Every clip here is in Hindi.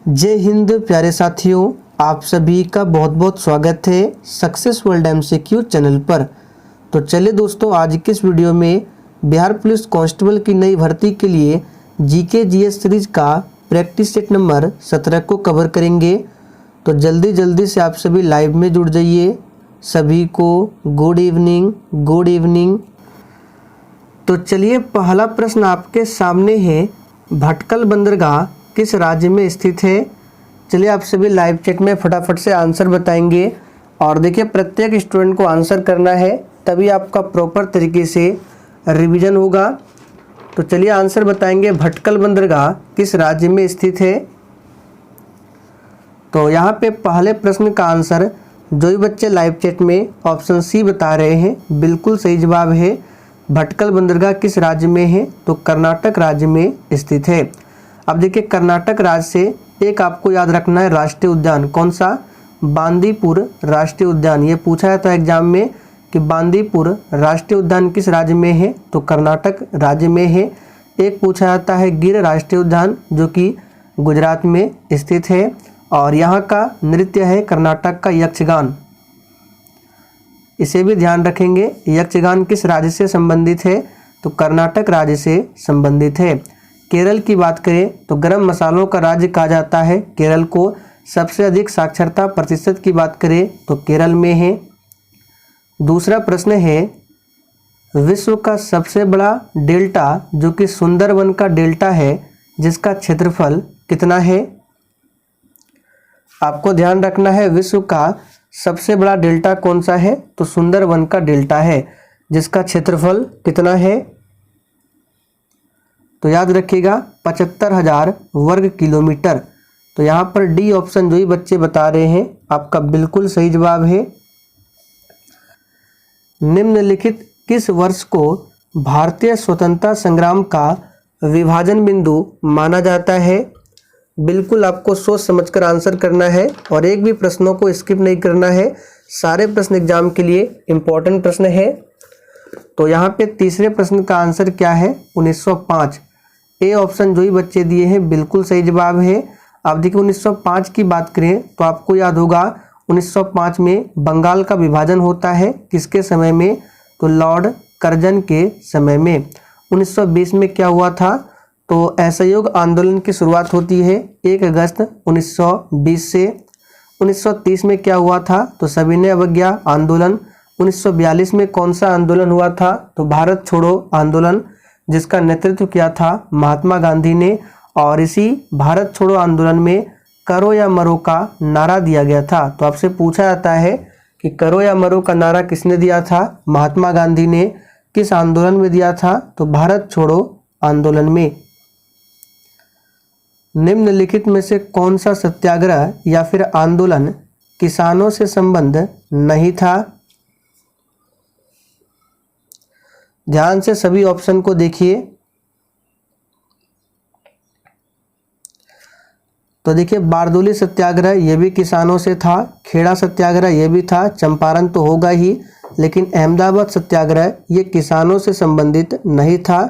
जय हिंद प्यारे साथियों, आप सभी का बहुत बहुत स्वागत है सक्सेस वर्ल्ड MCQ चैनल पर। तो चलिए दोस्तों, आज के इस वीडियो में बिहार पुलिस कांस्टेबल की नई भर्ती के लिए जीके जीएस सीरीज का प्रैक्टिस सेट नंबर 17 को कवर करेंगे। तो जल्दी से आप सभी लाइव में जुड़ जाइए। सभी को गुड इवनिंग। तो चलिए, पहला प्रश्न आपके सामने है, भटकल बंदरगाह किस राज्य में स्थित है। चलिए, आप सभी लाइव चैट में फटाफट से आंसर बताएंगे। और देखिए, प्रत्येक स्टूडेंट को आंसर करना है, तभी आपका प्रॉपर तरीके से रिवीजन होगा। तो चलिए आंसर बताएंगे, भटकल बंदरगाह किस राज्य में स्थित है। तो यहाँ पे पहले प्रश्न का आंसर जो भी बच्चे लाइव चैट में ऑप्शन सी बता रहे हैं, बिल्कुल सही जवाब है। भटकल बंदरगाह किस राज्य में है, तो कर्नाटक राज्य में स्थित है। अब देखिए, कर्नाटक राज्य से एक आपको याद रखना है राष्ट्रीय उद्यान, कौन सा, बांदीपुर राष्ट्रीय उद्यान। ये पूछा जाता है एग्जाम में कि बांदीपुर राष्ट्रीय उद्यान किस राज्य में है, तो कर्नाटक राज्य में है। एक पूछा जाता है गिर राष्ट्रीय उद्यान, जो कि गुजरात में स्थित है, और यहाँ का नृत्य है कर्नाटक का यक्षगान। इसे भी ध्यान रखेंगे, यक्षगान किस राज्य से संबंधित है, तो कर्नाटक राज्य से संबंधित है। केरल की बात करें तो गरम मसालों का राज्य कहा जाता है केरल को। सबसे अधिक साक्षरता प्रतिशत की बात करें तो केरल में है। दूसरा प्रश्न है, विश्व का सबसे बड़ा डेल्टा जो कि सुंदरवन का डेल्टा है, जिसका क्षेत्रफल कितना है। आपको ध्यान रखना है, विश्व का सबसे बड़ा डेल्टा कौन सा है, तो सुंदरवन का डेल्टा है, जिसका क्षेत्रफल कितना है, तो याद रखिएगा 75,000 वर्ग किलोमीटर। तो यहाँ पर डी ऑप्शन जो ही बच्चे बता रहे हैं, आपका बिल्कुल सही जवाब है। निम्नलिखित किस वर्ष को भारतीय स्वतंत्रता संग्राम का विभाजन बिंदु माना जाता है। बिल्कुल आपको सोच समझकर आंसर करना है, और एक भी प्रश्नों को स्किप नहीं करना है। सारे प्रश्न एग्जाम के लिए इम्पोर्टेंट प्रश्न है। तो यहाँ पे तीसरे प्रश्न का आंसर क्या है, 1905। ए ऑप्शन जो ही बच्चे दिए हैं बिल्कुल सही जवाब है। आप देखिए, 1905 की बात करें तो आपको याद होगा 1905 में बंगाल का विभाजन होता है, किसके समय में, तो लॉर्ड कर्जन के समय में। 1920 में क्या हुआ था, तो असहयोग आंदोलन की शुरुआत होती है 1 अगस्त 1920 से। 1930 में क्या हुआ था, तो सविनय अवज्ञा आंदोलन। 1942 में कौन सा आंदोलन हुआ था, तो भारत छोड़ो आंदोलन, जिसका नेतृत्व किया था महात्मा गांधी ने। और इसी भारत छोड़ो आंदोलन में करो या मरो का नारा दिया गया था। तो आपसे पूछा जाता है कि करो या मरो का नारा किसने दिया था, महात्मा गांधी ने। किस आंदोलन में दिया था, तो भारत छोड़ो आंदोलन में। निम्नलिखित में से कौन सा सत्याग्रह या फिर आंदोलन किसानों से संबंध नहीं था। ध्यान से सभी ऑप्शन को देखिए। तो देखिए, बारदोली सत्याग्रह ये भी किसानों से था, खेड़ा सत्याग्रह ये भी था, चंपारण तो होगा ही, लेकिन अहमदाबाद सत्याग्रह ये किसानों से संबंधित नहीं था।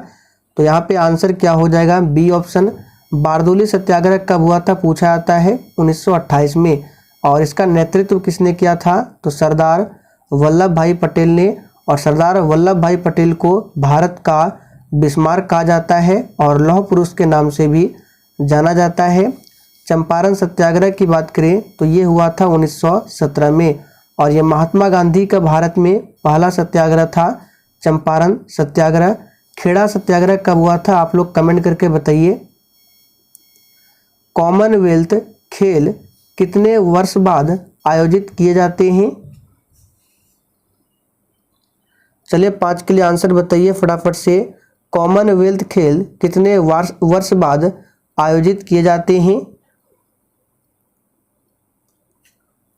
तो यहाँ पे आंसर क्या हो जाएगा, बी ऑप्शन। बारदोली सत्याग्रह कब हुआ था, पूछा जाता है 1928 में। और इसका नेतृत्व किसने किया था, तो सरदार वल्लभ भाई पटेल ने। और सरदार वल्लभ भाई पटेल को भारत का बिस्मार्क कहा जाता है, और लौह पुरुष के नाम से भी जाना जाता है। चंपारण सत्याग्रह की बात करें तो ये हुआ था 1917 में, और ये महात्मा गांधी का भारत में पहला सत्याग्रह था, चंपारण सत्याग्रह। खेड़ा सत्याग्रह कब हुआ था, आप लोग कमेंट करके बताइए। कॉमनवेल्थ खेल कितने वर्ष बाद आयोजित किए जाते हैं। चलिए 5 के लिए आंसर बताइए फटाफट से। कॉमनवेल्थ खेल कितने वर्ष बाद आयोजित किए जाते हैं।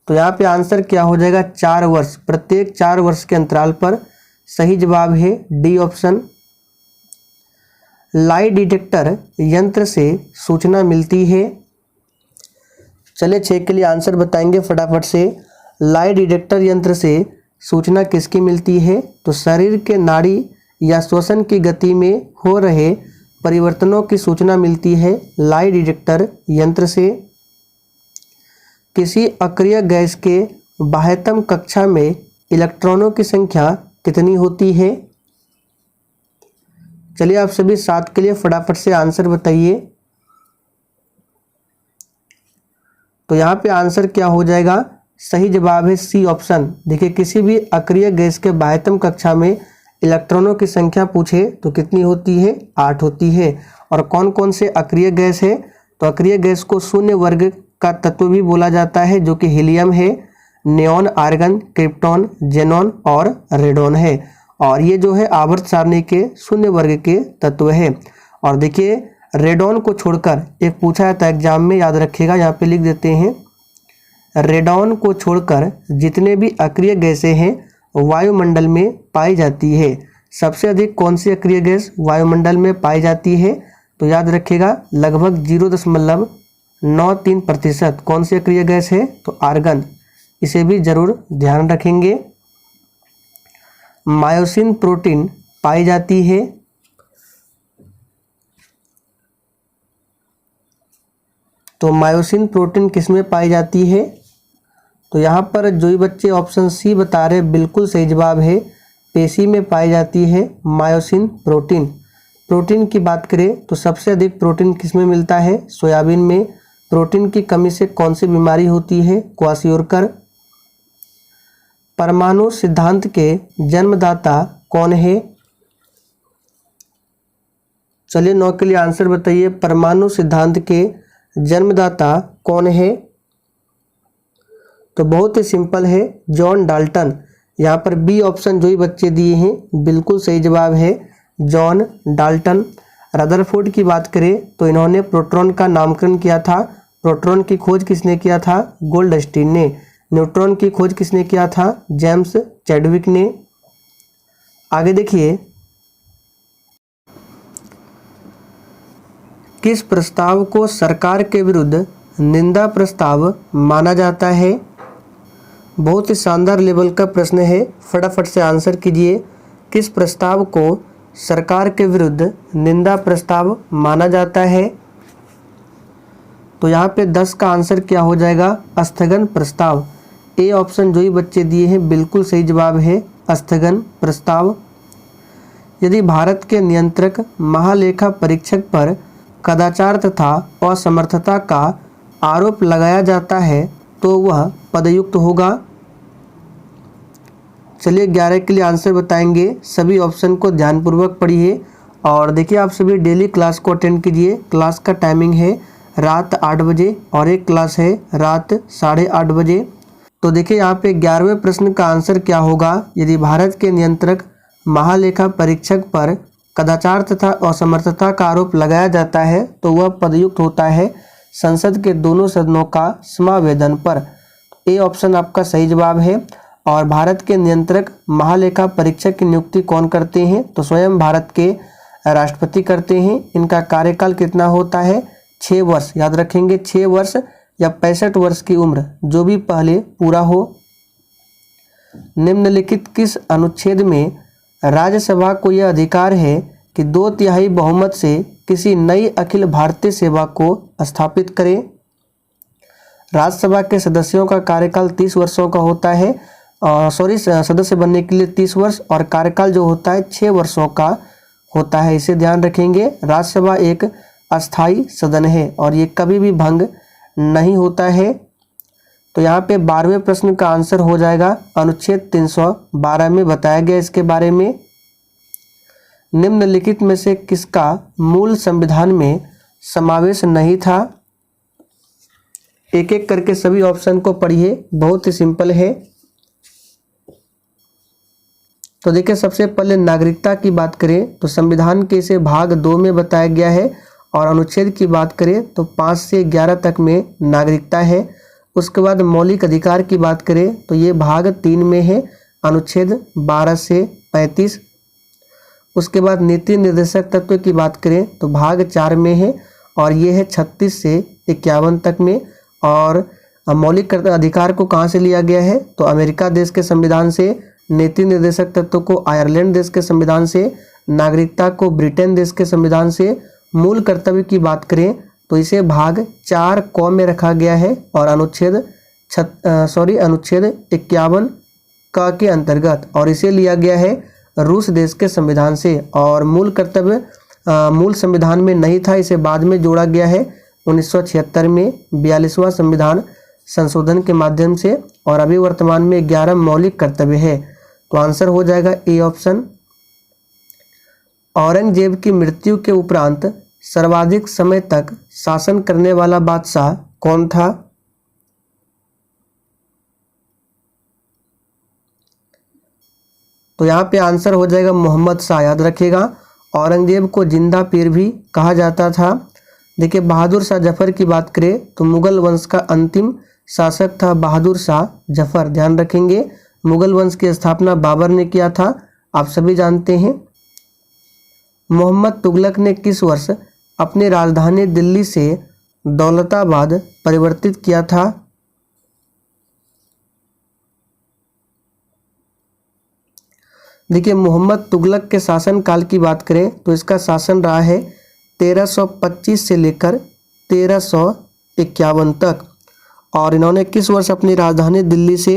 तो यहाँ पे आंसर क्या हो जाएगा, 4 वर्ष, प्रत्येक 4 वर्ष के अंतराल पर। सही जवाब है डी ऑप्शन। लाई डिटेक्टर यंत्र से सूचना मिलती है। चलिए 6 के लिए आंसर बताएंगे फटाफट से। लाई डिटेक्टर यंत्र से सूचना किसकी मिलती है, तो शरीर के नाड़ी या श्वसन की गति में हो रहे परिवर्तनों की सूचना मिलती है लाई डिटेक्टर यंत्र से। किसी अक्रिय गैस के बाह्यतम कक्षा में इलेक्ट्रॉनों की संख्या कितनी होती है? चलिए आप सभी 7 के लिए फटाफट से आंसर बताइए। तो यहाँ पे आंसर क्या हो जाएगा? सही जवाब है सी ऑप्शन। देखिए, किसी भी अक्रिय गैस के बाह्यतम कक्षा में इलेक्ट्रॉनों की संख्या पूछे तो कितनी होती है? 8 होती है। और कौन कौन से अक्रिय गैस है? तो अक्रिय गैस को शून्य वर्ग का तत्व भी बोला जाता है, जो कि हीलियम है, नियॉन, आर्गन, क्रिप्टॉन, जेनॉन और रेडॉन है। और ये जो है आवर्त सारणी के शून्य वर्ग के तत्व है। और देखिए, रेडॉन को छोड़कर एक पूछा जाता है एग्जाम में, याद रखिएगा, यहाँ पे लिख देते हैं, रेडॉन को छोड़कर जितने भी अक्रिय गैसें हैं वायुमंडल में पाई जाती है। सबसे अधिक कौन सी अक्रिय गैस वायुमंडल में पाई जाती है? तो याद रखिएगा, लगभग 0.93% कौन सी अक्रिय गैस है? तो आर्गन। इसे भी जरूर ध्यान रखेंगे। मायोसिन प्रोटीन पाई जाती है। तो मायोसिन प्रोटीन किसमें पाई जाती है? तो यहाँ पर जो ही बच्चे ऑप्शन सी बता रहे बिल्कुल सही जवाब है, पेशी में पाई जाती है मायोसिन प्रोटीन। प्रोटीन की बात करें तो सबसे अधिक प्रोटीन किसमें मिलता है? सोयाबीन में। प्रोटीन की कमी से कौन सी बीमारी होती है? क्वाशियोरकर। परमाणु सिद्धांत के जन्मदाता कौन है? चलिए 9 के लिए आंसर बताइए, परमाणु सिद्धांत के जन्मदाता कौन है? तो बहुत ही सिंपल है, जॉन डाल्टन। यहाँ पर बी ऑप्शन जो ही बच्चे दिए हैं बिल्कुल सही जवाब है, जॉन डाल्टन। रदरफोर्ड की बात करें तो इन्होंने प्रोटॉन का नामकरण किया था। प्रोटॉन की खोज किसने किया था? गोल्डस्टीन ने। न्यूट्रॉन की खोज किसने किया था? जेम्स चैडविक ने। आगे देखिए, किस प्रस्ताव को सरकार के विरुद्ध निंदा प्रस्ताव माना जाता है? बहुत ही शानदार लेवल का प्रश्न है, फटाफट से आंसर कीजिए। किस प्रस्ताव को सरकार के विरुद्ध निंदा प्रस्ताव माना जाता है? तो यहाँ पे 10 का आंसर क्या हो जाएगा? स्थगन प्रस्ताव। ए ऑप्शन जो ही बच्चे दिए हैं बिल्कुल सही जवाब है, स्थगन प्रस्ताव। यदि भारत के नियंत्रक महालेखा परीक्षक पर कदाचार तथा असमर्थता का आरोप लगाया जाता है तो वह पदयुक्त होगा। चलिए 11 के लिए आंसर बताएंगे, सभी ऑप्शन को ध्यानपूर्वक पढ़िए और देखिए आप सभी डेली क्लास को अटेंड कीजिए। क्लास का टाइमिंग है रात 8 बजे और एक क्लास है रात 8:30 बजे। तो देखिए यहाँ पे 11वें प्रश्न का आंसर क्या होगा? यदि भारत के नियंत्रक महालेखा परीक्षक पर कदाचार तथा असमर्थता का आरोप लगाया जाता है तो वह पदयुक्त होता है संसद के दोनों सदनों का समावेदन पर। ए ऑप्शन आपका सही जवाब है। और भारत के नियंत्रक महालेखा परीक्षक की नियुक्ति कौन करते हैं? तो स्वयं भारत के राष्ट्रपति करते हैं। इनका कार्यकाल कितना होता है? 6 वर्ष। याद रखेंगे, 6 वर्ष या 65 वर्ष की उम्र, जो भी पहले पूरा हो। निम्नलिखित किस अनुच्छेद में राज्यसभा को यह अधिकार है कि 2/3 बहुमत से किसी नई अखिल भारतीय सेवा को स्थापित करे? राज्यसभा के सदस्यों का कार्यकाल 30 वर्षों का होता है। सदस्य बनने के लिए 30 वर्ष और कार्यकाल जो होता है 6 वर्षों का होता है। इसे ध्यान रखेंगे। राज्यसभा एक अस्थाई सदन है और ये कभी भी भंग नहीं होता है। तो यहाँ पे 12वें प्रश्न का आंसर हो जाएगा अनुच्छेद 312 में बताया गया इसके बारे में। निम्नलिखित में से किसका मूल संविधान में समावेश नहीं था? एक एक करके सभी ऑप्शन को पढ़िए, बहुत ही सिंपल है। तो देखिए, सबसे पहले नागरिकता की बात करें तो संविधान के इसे भाग 2 में बताया गया है और अनुच्छेद की बात करें तो 5 से 11 तक में नागरिकता है। उसके बाद मौलिक अधिकार की बात करें तो ये भाग 3 में है, अनुच्छेद 12 से 35। उसके बाद नीति निर्देशक तत्व की बात करें तो भाग 4 में है और ये है 36 से 51 तक में। और मौलिक अधिकार को कहाँ से लिया गया है? तो अमेरिका देश के संविधान से, नीति निर्देशक तत्व को आयरलैंड देश के संविधान से, नागरिकता को ब्रिटेन देश के संविधान से। मूल कर्तव्य की बात करें तो इसे भाग 4 क में रखा गया है और अनुच्छेद अनुच्छेद 51 का के अंतर्गत, और इसे लिया गया है रूस देश के संविधान से। और मूल कर्तव्य मूल संविधान में नहीं था, इसे बाद में जोड़ा गया है 1976 में 42वां संविधान संशोधन के माध्यम से, और अभी वर्तमान में 11 मौलिक कर्तव्य है। तो आंसर हो जाएगा ए ऑप्शन। औरंगजेब की मृत्यु के उपरांत सर्वाधिक समय तक शासन करने वाला बादशाह कौन था? तो यहाँ पे आंसर हो जाएगा मोहम्मद शाह। याद रखिएगा, औरंगजेब को जिंदा पीर भी कहा जाता था। देखिए, बहादुर शाह जफर की बात करें तो मुगल वंश का अंतिम शासक था बहादुर शाह जफर। ध्यान रखेंगे, मुगल वंश की स्थापना बाबर ने किया था, आप सभी जानते हैं। मोहम्मद तुगलक ने किस वर्ष अपनी राजधानी दिल्ली से दौलताबाद परिवर्तित किया था? देखिए, मोहम्मद तुगलक के शासन काल की बात करें तो इसका शासन रहा है 1325 से लेकर 1351 तक। और इन्होंने किस वर्ष अपनी राजधानी दिल्ली से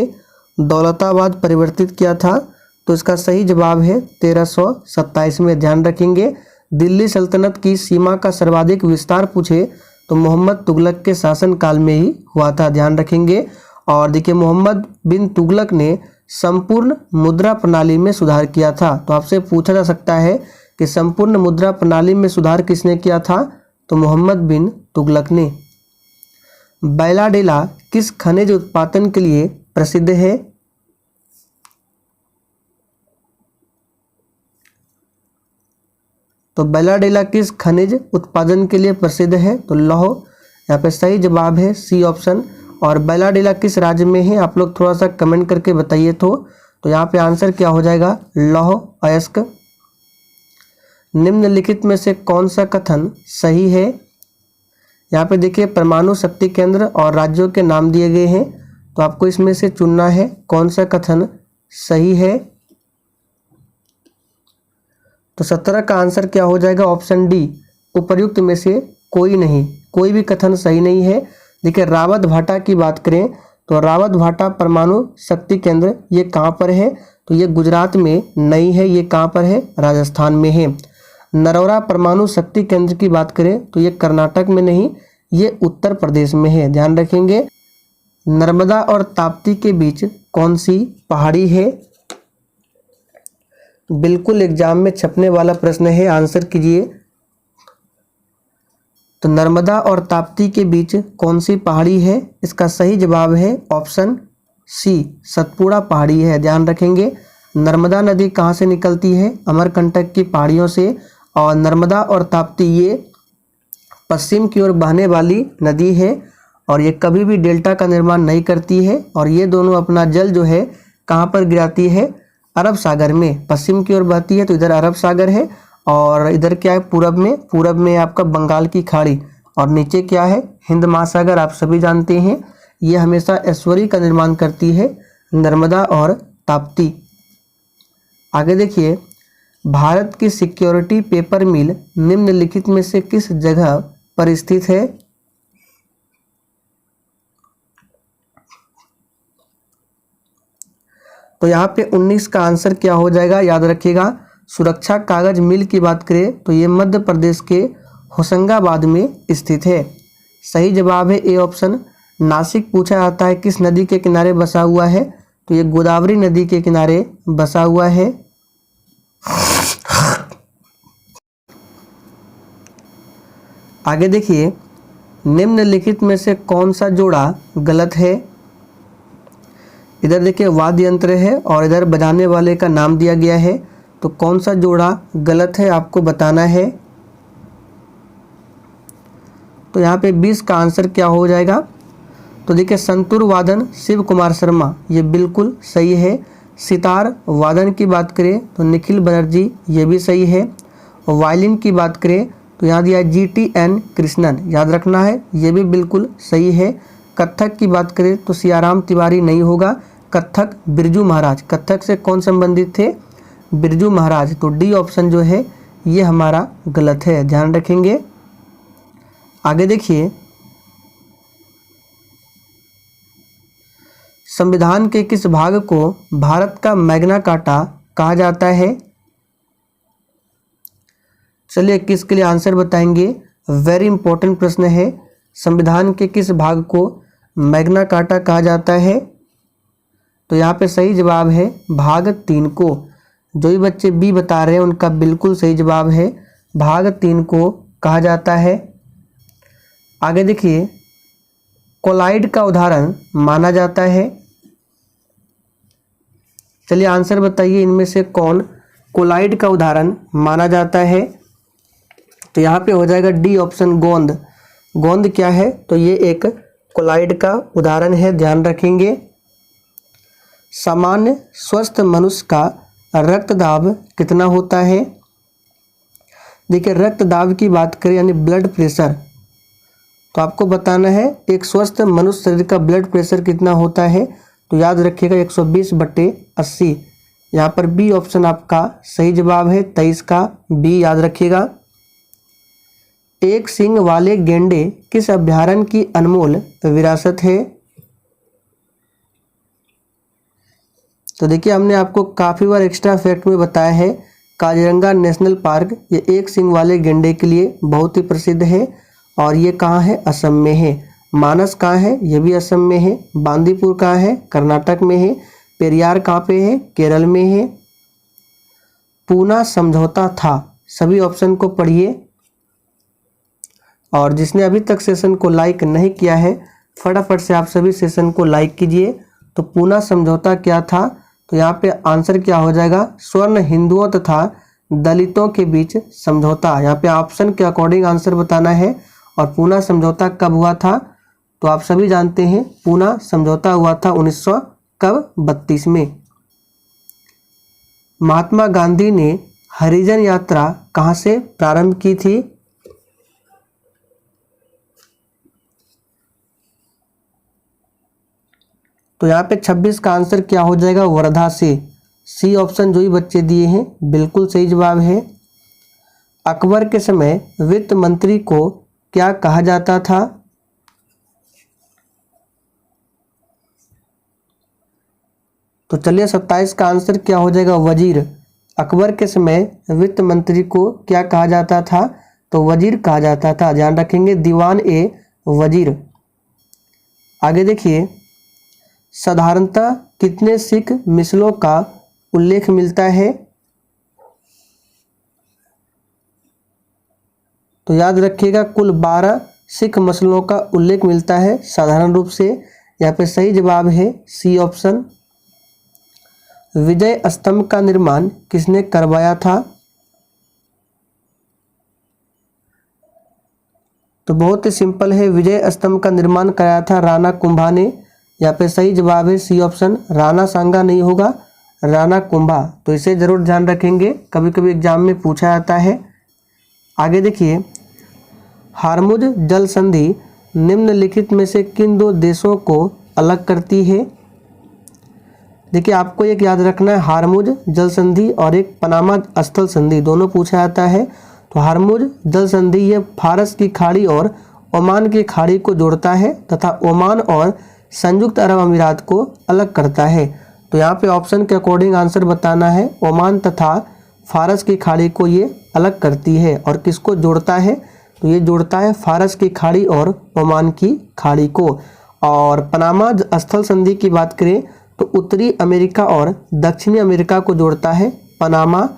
दौलताबाद परिवर्तित किया था? तो इसका सही जवाब है 1327 में। ध्यान रखेंगे, दिल्ली सल्तनत की सीमा का सर्वाधिक विस्तार पूछे तो मोहम्मद तुगलक के शासन काल में ही हुआ था। ध्यान रखेंगे। और देखिए, मोहम्मद बिन तुगलक ने संपूर्ण मुद्रा प्रणाली में सुधार किया था। तो आपसे पूछा जा सकता है कि संपूर्ण मुद्रा प्रणाली में सुधार किसने किया था? तो मोहम्मद बिन तुगलक ने। बैलाडेला किस खनिज उत्पादन के लिए प्रसिद्ध है? तो बैलाडेला किस खनिज उत्पादन के लिए प्रसिद्ध है? तो लौह। यहाँ पे सही जवाब है सी ऑप्शन। और बैलाडेला किस राज्य में है? आप लोग थोड़ा सा कमेंट करके बताइए। तो यहाँ पे आंसर क्या हो जाएगा? लौह अयस्क। निम्नलिखित में से कौन सा कथन सही है? यहाँ पे देखिए, परमाणु शक्ति केंद्र और राज्यों के नाम दिए गए हैं, तो आपको इसमें से चुनना है कौन सा कथन सही है। तो 17 का आंसर क्या हो जाएगा? ऑप्शन डी, उपर्युक्त में से कोई नहीं। कोई भी कथन सही नहीं है। देखिए, रावत भाटा की बात करें तो रावत भाटा परमाणु शक्ति केंद्र ये कहाँ पर है? तो ये गुजरात में नहीं है, ये कहाँ पर है? राजस्थान में है। नरौरा परमाणु शक्ति केंद्र की बात करें तो ये कर्नाटक में नहीं, ये उत्तर प्रदेश में है। ध्यान रखेंगे। नर्मदा और ताप्ती के बीच कौन सी पहाड़ी है? बिल्कुल एग्जाम में छपने वाला प्रश्न है, आंसर कीजिए। तो नर्मदा और ताप्ती के बीच कौन सी पहाड़ी है? इसका सही जवाब है ऑप्शन सी, सतपुड़ा पहाड़ी है। ध्यान रखेंगे। नर्मदा नदी कहाँ से निकलती है? अमरकंटक की पहाड़ियों से। और नर्मदा और ताप्ती ये पश्चिम की ओर बहने वाली नदी है, और ये कभी भी डेल्टा का निर्माण नहीं करती है। और ये दोनों अपना जल जो है कहाँ पर गिराती है? अरब सागर में। पश्चिम की ओर बहती है तो इधर अरब सागर है, और इधर क्या है? पूरब में आपका बंगाल की खाड़ी, और नीचे क्या है? हिंद महासागर। आप सभी जानते हैं ये हमेशा ऐश्वर्य का निर्माण करती है, नर्मदा और ताप्ती। आगे देखिए, भारत की सिक्योरिटी पेपर मिल निम्नलिखित में से किस जगह पर स्थित है? तो यहाँ पे 19 का आंसर क्या हो जाएगा? याद रखिएगा, सुरक्षा कागज मिल की बात करें तो ये मध्य प्रदेश के होशंगाबाद में स्थित है। सही जवाब है ए ऑप्शन। नासिक पूछा जाता है किस नदी के किनारे बसा हुआ है? तो ये गोदावरी नदी के किनारे बसा हुआ है। आगे देखिए, निम्नलिखित में से कौन सा जोड़ा गलत है? इधर देखिए वाद्य यंत्र है और इधर बजाने वाले का नाम दिया गया है, तो कौन सा जोड़ा गलत है आपको बताना है। तो यहाँ पे 20 का आंसर क्या हो जाएगा? तो देखिए, संतूर वादन शिव कुमार शर्मा ये बिल्कुल सही है। सितार वादन की बात करें तो निखिल बनर्जी ये भी सही है। वायलिन की बात करें तो यहाँ दिया GTN कृष्णन, याद रखना है, ये भी बिल्कुल सही है। कत्थक की बात करें तो सियाराम तिवारी नहीं होगा, कत्थक बिरजू महाराज। कत्थक से कौन संबंधित थे? बिरजू महाराज। तो डी ऑप्शन जो है ये हमारा गलत है, ध्यान रखेंगे। आगे देखिए, संविधान के किस भाग को भारत का मैग्ना कार्टा कहा जाता है? चलिए किसके लिए आंसर बताएंगे। वेरी इंपॉर्टेंट प्रश्न है। संविधान के किस भाग को मैग्ना कार्टा कहा जाता है? तो यहाँ पे सही जवाब है भाग 3 को। जो भी बच्चे बी बता रहे हैं उनका बिल्कुल सही जवाब है, भाग 3 को कहा जाता है। आगे देखिए, कोलाइड का उदाहरण माना जाता है। चलिए आंसर बताइए, इनमें से कौन कोलाइड का उदाहरण माना जाता है? तो यहाँ पे हो जाएगा डी ऑप्शन, गोंद। गोंद क्या है? तो ये एक कोलाइड का उदाहरण है, ध्यान रखेंगे। सामान्य स्वस्थ मनुष्य का रक्तदाब कितना होता है? देखिए रक्तदाब की बात करें यानी ब्लड प्रेशर, तो आपको बताना है एक स्वस्थ मनुष्य शरीर का ब्लड प्रेशर कितना होता है। तो याद रखिएगा 120/80। यहाँ पर बी ऑप्शन आपका सही जवाब है, 23 का बी याद रखिएगा। एक सींग वाले गेंडे किस अभयारण्य की अनमोल विरासत है? तो देखिए हमने आपको काफ़ी बार एक्स्ट्रा फैक्ट में बताया है, काजीरंगा नेशनल पार्क ये एक सींग वाले गेंडे के लिए बहुत ही प्रसिद्ध है और ये कहाँ है? असम में है। मानस कहाँ है? ये भी असम में है। बांदीपुर कहाँ है? कर्नाटक में है। पेरियार कहाँ पे है? केरल में है। पूना समझौता था, सभी ऑप्शन को पढ़िए। और जिसने अभी तक सेशन को लाइक नहीं किया है फटाफट से आप सभी सेशन को लाइक कीजिए। तो पूना समझौता क्या था? तो यहाँ पे आंसर क्या हो जाएगा? स्वर्ण हिंदुओं तथा दलितों के बीच समझौता। यहाँ पे ऑप्शन के अकॉर्डिंग आंसर बताना है। और पूना समझौता कब हुआ था? तो आप सभी जानते हैं पूना समझौता हुआ था 1932 में। महात्मा गांधी ने हरिजन यात्रा कहाँ से प्रारंभ की थी? तो यहाँ पे 26 का आंसर क्या हो जाएगा? वर्धा से। सी ऑप्शन जो ही बच्चे दिए हैं बिल्कुल सही जवाब है। अकबर के समय वित्त मंत्री को क्या कहा जाता था? तो चलिए 27 का आंसर क्या हो जाएगा? वजीर। अकबर के समय वित्त मंत्री को क्या कहा जाता था? तो वजीर कहा जाता था, ध्यान रखेंगे, दीवान ए वजीर। आगे देखिए, साधारणतः कितने सिख मिसलों का उल्लेख मिलता है? तो याद रखिएगा कुल 12 सिख मसलों का उल्लेख मिलता है साधारण रूप से। यहाँ पे सही जवाब है सी ऑप्शन। विजय स्तंभ का निर्माण किसने करवाया था? तो बहुत ही सिंपल है, विजय स्तंभ का निर्माण कराया था राणा कुंभा ने। यहाँ पे सही जवाब है सी ऑप्शन, राणा सांगा नहीं होगा, राणा कुंभा। तो इसे जरूर ध्यान रखेंगे, कभी कभी एग्जाम में पूछा जाता है। आगे देखिए, हार्मुज जल संधि निम्नलिखित में से किन दो देशों को अलग करती है? देखिए आपको एक याद रखना है, हार्मुज जल संधि और एक पनामा स्थल संधि, दोनों पूछा जाता है। तो हार्मुज जल संधि ये फारस की खाड़ी और ओमान की खाड़ी को जोड़ता है तथा ओमान और संयुक्त अरब अमीरात को अलग करता है। तो यहाँ पे ऑप्शन के अकॉर्डिंग आंसर बताना है, ओमान तथा फारस की खाड़ी को ये अलग करती है। और किसको जोड़ता है? तो ये जोड़ता है फारस की खाड़ी और ओमान की खाड़ी को। और पनामा स्थल संधि की बात करें तो उत्तरी अमेरिका और दक्षिणी अमेरिका को जोड़ता है पनामा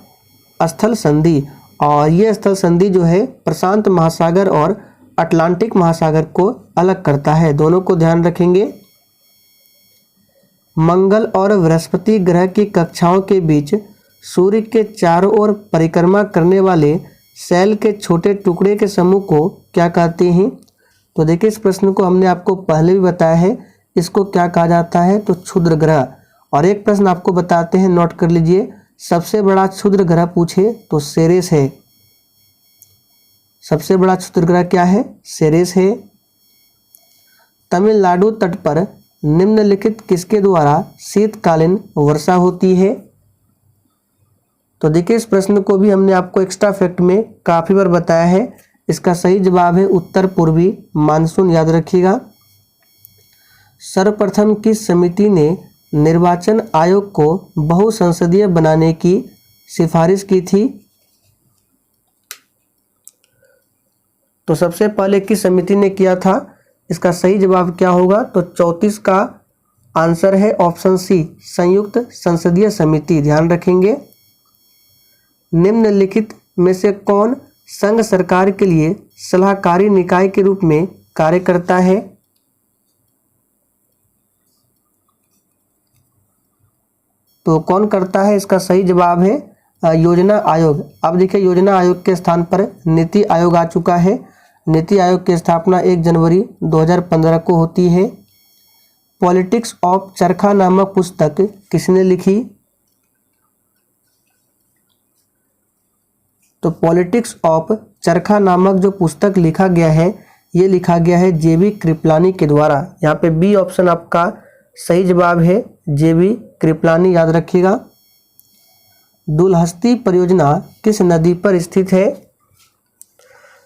स्थल संधि। और ये स्थल संधि जो है प्रशांत महासागर और अटलांटिक महासागर को अलग करता है, दोनों को ध्यान रखेंगे। मंगल और बृहस्पति ग्रह की कक्षाओं के बीच सूर्य के चारों ओर परिक्रमा करने वाले सेल के छोटे टुकड़े के समूह को क्या कहते हैं? तो देखिए इस प्रश्न को हमने आपको पहले भी बताया है, इसको क्या कहा जाता है? तो क्षुद्र ग्रह। और एक प्रश्न आपको बताते हैं, नोट कर लीजिए, सबसे बड़ा क्षुद्र ग्रह पूछे तो सेरेस है। सबसे बड़ा क्षुद्र ग्रह क्या है? सेरेस है। तमिलनाडु तट पर निम्नलिखित किसके द्वारा शीतकालीन वर्षा होती है? तो देखिए इस प्रश्न को भी हमने आपको एक्स्ट्रा फैक्ट में काफ़ी बार बताया है। इसका सही जवाब है उत्तर पूर्वी मानसून, याद रखिएगा। सर्वप्रथम किस समिति ने निर्वाचन आयोग को बहुसंसदीय बनाने की सिफारिश की थी? तो सबसे पहले किस समिति ने किया था? इसका सही जवाब क्या होगा? तो 34 का आंसर है ऑप्शन सी, संयुक्त संसदीय समिति। ध्यान रखेंगे। निम्नलिखित में से कौन संघ सरकार के लिए सलाहकारी निकाय के रूप में कार्य करता है? तो कौन करता है? इसका सही जवाब है योजना आयोग। अब देखिए, योजना आयोग के स्थान पर नीति आयोग आ चुका है। नीति आयोग की स्थापना 1 जनवरी 2015 को होती है। पॉलिटिक्स ऑफ चरखा नामक पुस्तक किसने लिखी? तो पॉलिटिक्स ऑफ चरखा नामक जो पुस्तक लिखा गया है, ये लिखा गया है जेबी कृपलानी के द्वारा। यहाँ पे बी ऑप्शन आपका सही जवाब है, जेबी कृपलानी। याद रखिएगा। दुलहस्ती परियोजना किस नदी पर स्थित है?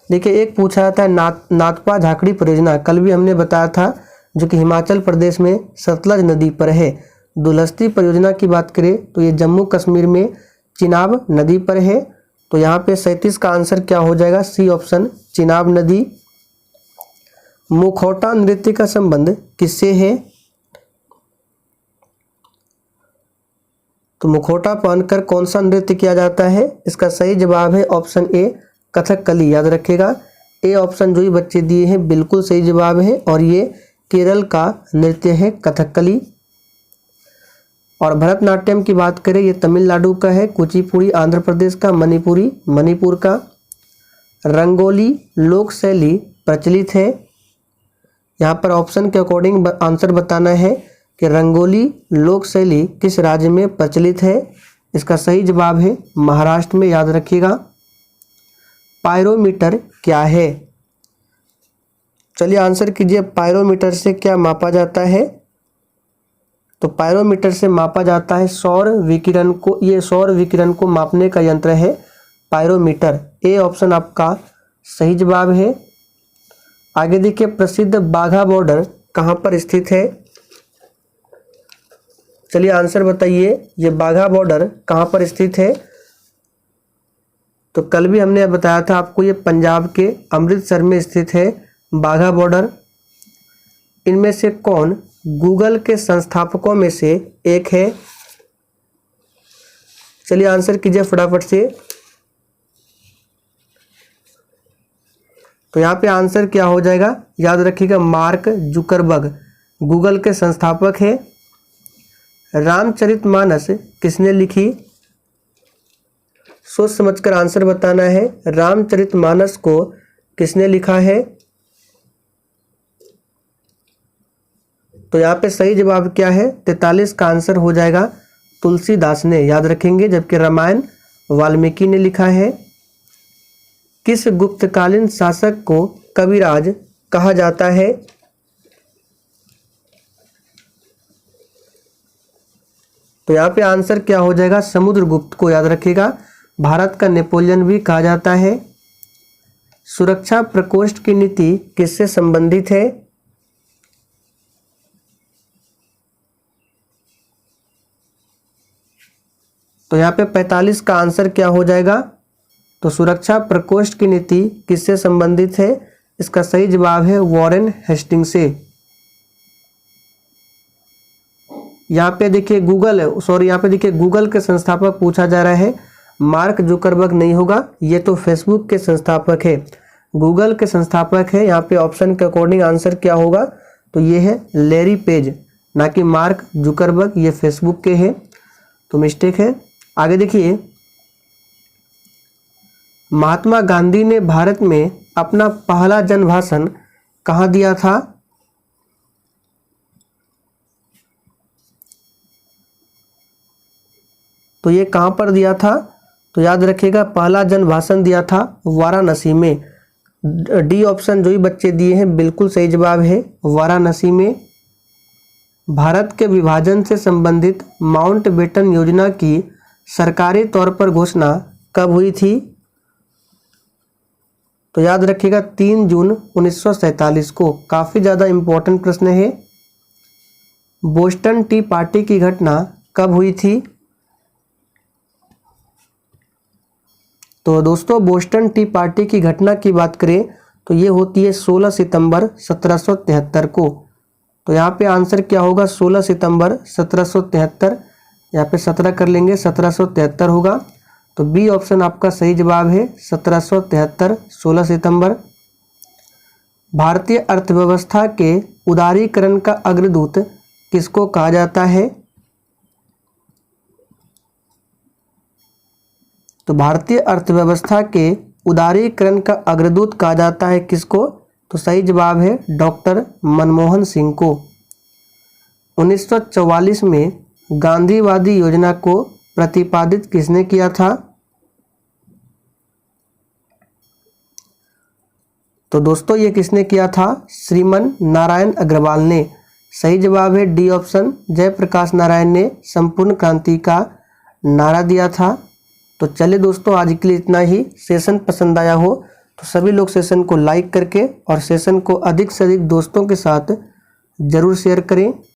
देखिए, एक पूछा जाता है नाथपा झाकड़ी परियोजना, कल भी हमने बताया था, जो कि हिमाचल प्रदेश में सतलज नदी पर है। दुलहस्ती परियोजना की बात करें तो ये जम्मू कश्मीर में चिनाब नदी पर है। तो यहाँ पे 37 का आंसर क्या हो जाएगा? सी ऑप्शन, चिनाब नदी। मुखौटा नृत्य का संबंध किससे है? तो मुखौटा पहनकर कौन सा नृत्य किया जाता है? इसका सही जवाब है ऑप्शन ए, कथकली। याद रखेगा। ए ऑप्शन जो ही बच्चे दिए हैं बिल्कुल सही जवाब है, और ये केरल का नृत्य है, कथकली। और भरतनाट्यम की बात करें, ये तमिलनाडु का है। कुचिपुड़ी आंध्र प्रदेश का। मणिपुरी मणिपुर का। रंगोली लोक शैली प्रचलित है। यहाँ पर ऑप्शन के अकॉर्डिंग आंसर बताना है कि रंगोली लोक शैली किस राज्य में प्रचलित है? इसका सही जवाब है महाराष्ट्र में। याद रखिएगा। पायरोमीटर क्या है? चलिए आंसर कीजिए। पायरोमीटर से क्या मापा जाता है? तो पायरोमीटर से मापा जाता है सौर विकिरण को। ये सौर विकिरण को मापने का यंत्र है पायरोमीटर। ए ऑप्शन आपका सही जवाब है। आगे देखिए, प्रसिद्ध बाघा बॉर्डर कहाँ पर स्थित है? चलिए आंसर बताइए, ये बाघा बॉर्डर कहाँ पर स्थित है? तो कल भी हमने बताया था आपको, ये पंजाब के अमृतसर में स्थित है बाघा बॉर्डर। इनमें से कौन गूगल के संस्थापकों में से एक है? चलिए आंसर कीजिए फटाफट से। तो यहाँ पे आंसर क्या हो जाएगा? याद रखिएगा, मार्क जुकरबर्ग गूगल के संस्थापक है। रामचरितमानस किसने लिखी? सोच समझकर आंसर बताना है। रामचरितमानस को किसने लिखा है? तो यहाँ पे सही जवाब क्या है? 43 का आंसर हो जाएगा तुलसीदास ने। याद रखेंगे। जबकि रामायण वाल्मीकि ने लिखा है। किस गुप्तकालीन शासक को कविराज कहा जाता है? तो यहाँ पे आंसर क्या हो जाएगा? समुद्रगुप्त को। याद रखिएगा। भारत का नेपोलियन भी कहा जाता है। सुरक्षा प्रकोष्ठ की नीति किससे संबंधित है? तो यहाँ पे 45 का आंसर क्या हो जाएगा? तो सुरक्षा प्रकोष्ठ की नीति किससे संबंधित है? इसका सही जवाब है वॉरेन हेस्टिंग्स से। यहाँ पे देखिए गूगल के संस्थापक पूछा जा रहा है। मार्क जुकरबर्ग नहीं होगा, ये तो फेसबुक के संस्थापक है। गूगल के संस्थापक है। यहाँ पे ऑप्शन के अकॉर्डिंग आंसर क्या होगा? तो ये है लैरी पेज, ना कि मार्क जुकरबर्ग। ये फेसबुक के हैं, तो मिस्टेक है। आगे देखिए, महात्मा गांधी ने भारत में अपना पहला जन भाषण कहाँ दिया था? तो ये कहाँ पर दिया था? तो याद रखिएगा, पहला जन भाषण दिया था वाराणसी में। डी ऑप्शन जो ही बच्चे दिए हैं बिल्कुल सही जवाब है, वाराणसी में। भारत के विभाजन से संबंधित माउंटबेटन योजना की सरकारी तौर पर घोषणा कब हुई थी? तो याद रखिएगा 3 जून 1947 को। काफ़ी ज़्यादा इम्पोर्टेंट प्रश्न है। बोस्टन टी पार्टी की घटना कब हुई थी? तो दोस्तों बोस्टन टी पार्टी की घटना की बात करें तो ये होती है 16 सितंबर 1773 को। तो यहाँ पे आंसर क्या होगा? 16 सितंबर 1773। यहाँ पे 17 कर लेंगे, 1773 होगा। तो बी ऑप्शन आपका सही जवाब है, 1773 16 सितंबर। भारतीय अर्थव्यवस्था के उदारीकरण का अग्रदूत किसको कहा जाता है? तो भारतीय अर्थव्यवस्था के उदारीकरण का अग्रदूत कहा जाता है किसको? तो सही जवाब है डॉक्टर मनमोहन सिंह को। 1944 में गांधीवादी योजना को प्रतिपादित किसने किया था? तो दोस्तों ये किसने किया था? श्रीमन नारायण अग्रवाल ने। सही जवाब है डी ऑप्शन, जयप्रकाश नारायण ने संपूर्ण क्रांति का नारा दिया था। तो चलिए दोस्तों आज के लिए इतना ही। सेशन पसंद आया हो तो सभी लोग सेशन को लाइक करके और सेशन को अधिक से अधिक दोस्तों के साथ ज़रूर शेयर करें।